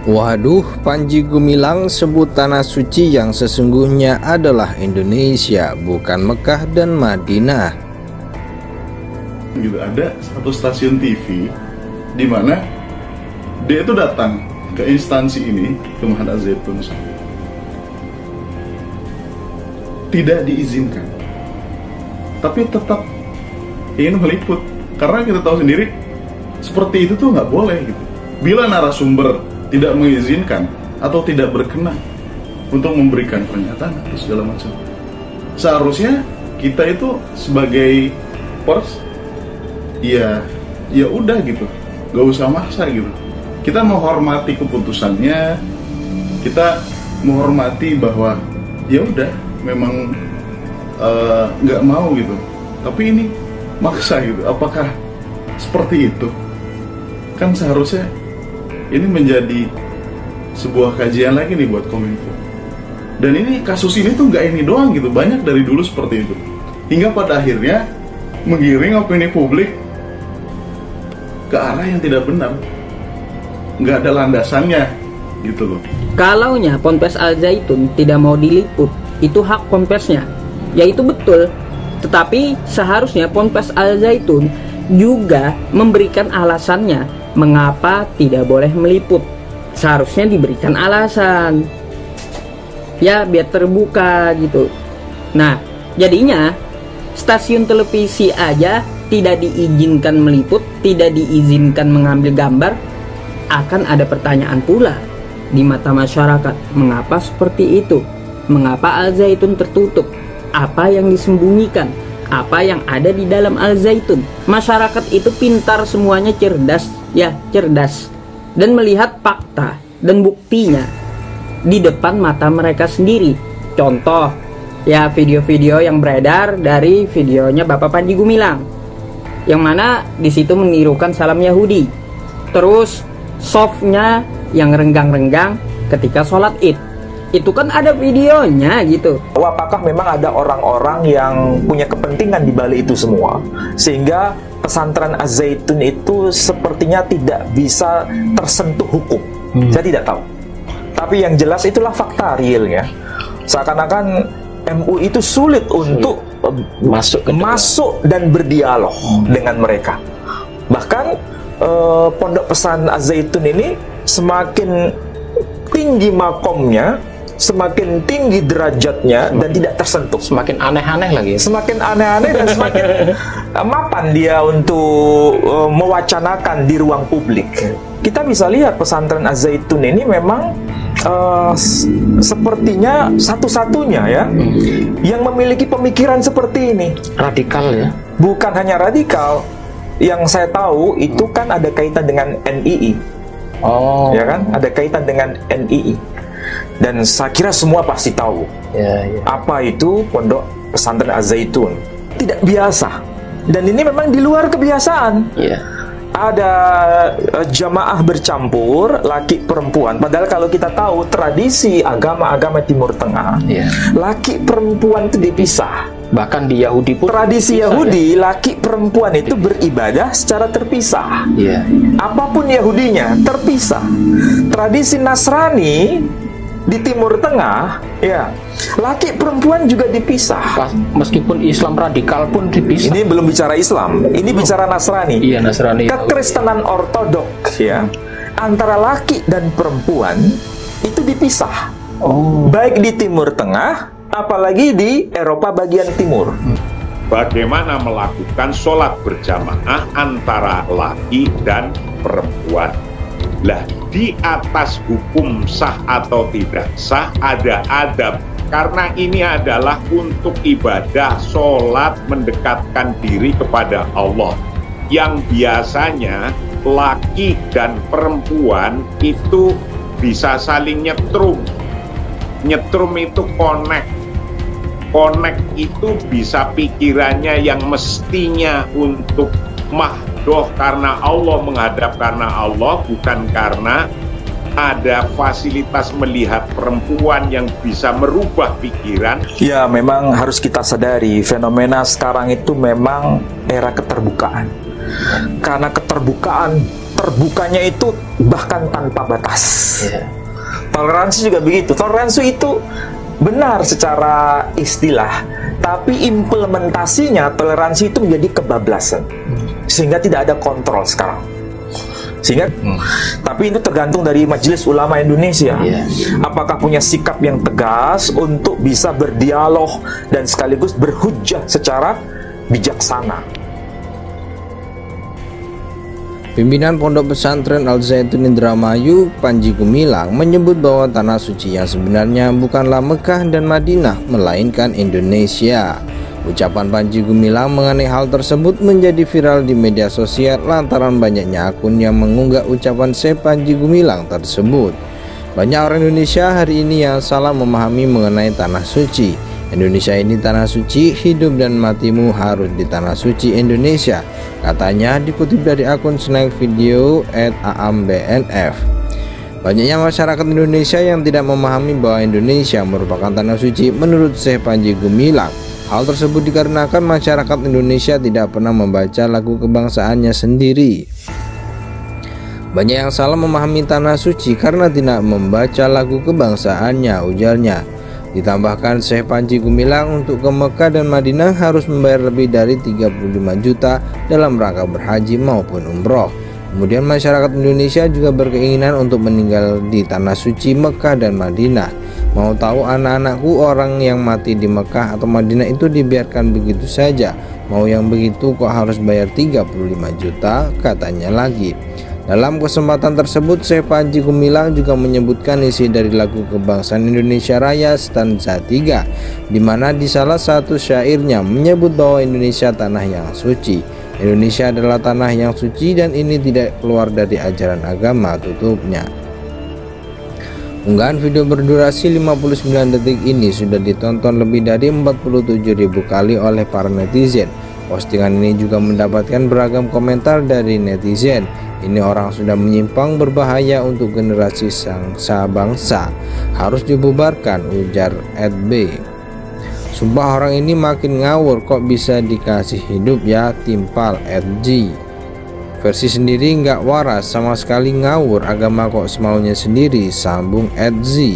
Waduh, Panji Gumilang sebut tanah suci yang sesungguhnya adalah Indonesia, bukan Mekah dan Madinah. Gitu, ada satu stasiun TV di mana dia itu datang ke instansi ini, ke Mahat Al-Zaitun, tidak diizinkan, tapi tetap ingin meliput, karena kita tahu sendiri seperti itu tuh nggak boleh gitu. Bila narasumber tidak mengizinkan atau tidak berkenan untuk memberikan pernyataan atau segala macam, seharusnya kita itu sebagai pers, ya udah gitu, gak usah maksa gitu. Kita menghormati keputusannya, kita menghormati bahwa ya udah memang nggak mau gitu. Tapi ini maksa gitu. Apakah seperti itu? Kan seharusnya ini menjadi sebuah kajian lagi nih buat Kominfo. Dan ini kasus ini tuh nggak ini doang gitu, banyak dari dulu seperti itu. Hingga pada akhirnya menggiring opini publik ke arah yang tidak benar, nggak ada landasannya gitu loh. Kalaunya Ponpes Al-Zaitun tidak mau diliput, itu hak Ponpesnya, yaitu betul. Tetapi seharusnya Ponpes Al-Zaitun juga memberikan alasannya mengapa tidak boleh meliput. Seharusnya diberikan alasan, ya biar terbuka gitu. Nah, jadinya stasiun televisi aja tidak diizinkan meliput, tidak diizinkan mengambil gambar. Akan ada pertanyaan pula di mata masyarakat, mengapa seperti itu? Mengapa Al-Zaitun tertutup? Apa yang disembunyikan? Apa yang ada di dalam Al-Zaitun? Masyarakat itu pintar semuanya, cerdas, ya cerdas, dan melihat fakta dan buktinya di depan mata mereka sendiri. Contoh, ya video-video yang beredar dari videonya Bapak Panji Gumilang, yang mana disitu menirukan salam Yahudi. Terus softnya yang renggang-renggang ketika sholat Id, itu kan ada videonya gitu. Apakah memang ada orang-orang yang punya kepentingan di balik itu semua, sehingga pesantren Az-Zaitun itu sepertinya tidak bisa tersentuh hukum? Saya tidak tahu. Tapi yang jelas itulah fakta realnya. Seakan-akan MUI itu sulit untuk masuk dan berdialog dengan mereka. Bahkan pondok pesantren Az-Zaitun ini semakin tinggi makomnya, semakin tinggi derajatnya, dan tidak tersentuh. Semakin aneh-aneh lagi. Semakin aneh-aneh dan semakin mapan dia untuk mewacanakan di ruang publik. Kita bisa lihat pesantren Az-Zaitun ini memang sepertinya satu-satunya ya yang memiliki pemikiran seperti ini. Radikal ya? Bukan hanya radikal. Yang saya tahu itu kan ada kaitan dengan NII. Oh. Ya kan? Ada kaitan dengan NII. Dan saya kira semua pasti tahu apa itu pondok pesantren Az-Zaitun. Tidak biasa. Dan ini memang di luar kebiasaan. Ada jamaah bercampur, laki perempuan. Padahal kalau kita tahu tradisi agama-agama Timur Tengah, laki perempuan itu dipisah. Bahkan di Yahudi pun tradisi Yahudi, laki perempuan itu beribadah secara terpisah. Apapun Yahudinya terpisah. Tradisi Nasrani di Timur Tengah, ya, laki perempuan juga dipisah. Meskipun Islam radikal pun dipisah. Ini belum bicara Islam, ini bicara Nasrani. Iya, Nasrani. Kekristenan Ortodoks, ya, antara laki dan perempuan itu dipisah. Baik di Timur Tengah, apalagi di Eropa bagian timur. Bagaimana melakukan sholat berjamaah antara laki dan perempuan? Lah, di atas hukum sah atau tidak sah ada adab. Karena ini adalah untuk ibadah, sholat, mendekatkan diri kepada Allah. Yang biasanya laki dan perempuan itu bisa saling nyetrum. Nyetrum itu connect. Connect itu bisa pikirannya yang mestinya untuk mahdoh karena Allah, menghadap karena Allah, bukan karena ada fasilitas melihat perempuan yang bisa merubah pikiran. Ya, memang harus kita sadari fenomena sekarang itu memang era keterbukaan. Karena keterbukaan terbukanya itu bahkan tanpa batas. Toleransi juga begitu. Toleransi itu benar secara istilah, tapi implementasinya toleransi itu menjadi kebablasan, sehingga tidak ada kontrol sekarang. Sehingga, tapi itu tergantung dari Majelis Ulama Indonesia. Apakah punya sikap yang tegas untuk bisa berdialog dan sekaligus berhujjah secara bijaksana. Pimpinan Pondok Pesantren Al Zaitun Indramayu, Panji Gumilang, menyebut bahwa tanah suci yang sebenarnya bukanlah Mekah dan Madinah, melainkan Indonesia. Ucapan Panji Gumilang mengenai hal tersebut menjadi viral di media sosial lantaran banyaknya akun yang mengunggah ucapan Syekh Panji Gumilang tersebut. Banyak orang Indonesia hari ini yang salah memahami mengenai tanah suci. Indonesia ini tanah suci, hidup dan matimu harus di tanah suci Indonesia, katanya dikutip dari akun snack video @aambnf. Banyaknya masyarakat Indonesia yang tidak memahami bahwa Indonesia merupakan tanah suci menurut Syekh Panji Gumilang. Hal tersebut dikarenakan masyarakat Indonesia tidak pernah membaca lagu kebangsaannya sendiri. Banyak yang salah memahami tanah suci karena tidak membaca lagu kebangsaannya, ujarnya. Ditambahkan Syekh Panji Gumilang untuk ke Mekah dan Madinah harus membayar lebih dari 35 juta dalam rangka berhaji maupun umroh. Kemudian masyarakat Indonesia juga berkeinginan untuk meninggal di tanah suci Mekah dan Madinah. Mau tahu anak-anakku orang yang mati di Mekah atau Madinah itu dibiarkan begitu saja. Mau yang begitu kok harus bayar 35 juta, katanya lagi. Dalam kesempatan tersebut, Syekh Panji Gumilang juga menyebutkan isi dari lagu kebangsaan Indonesia Raya stanza 3, di mana di salah satu syairnya menyebut bahwa Indonesia tanah yang suci. Indonesia adalah tanah yang suci dan ini tidak keluar dari ajaran agama, tutupnya. Unggahan video berdurasi 59 detik ini sudah ditonton lebih dari 47.000 kali oleh para netizen. Postingan ini juga mendapatkan beragam komentar dari netizen. Ini orang sudah menyimpang, berbahaya untuk generasi bangsa, harus dibubarkan, ujar @b. Sumpah orang ini makin ngawur, kok bisa dikasih hidup ya, timpal @g. Versi sendiri nggak waras, sama sekali ngawur, agama kok semaunya sendiri, sambung @z.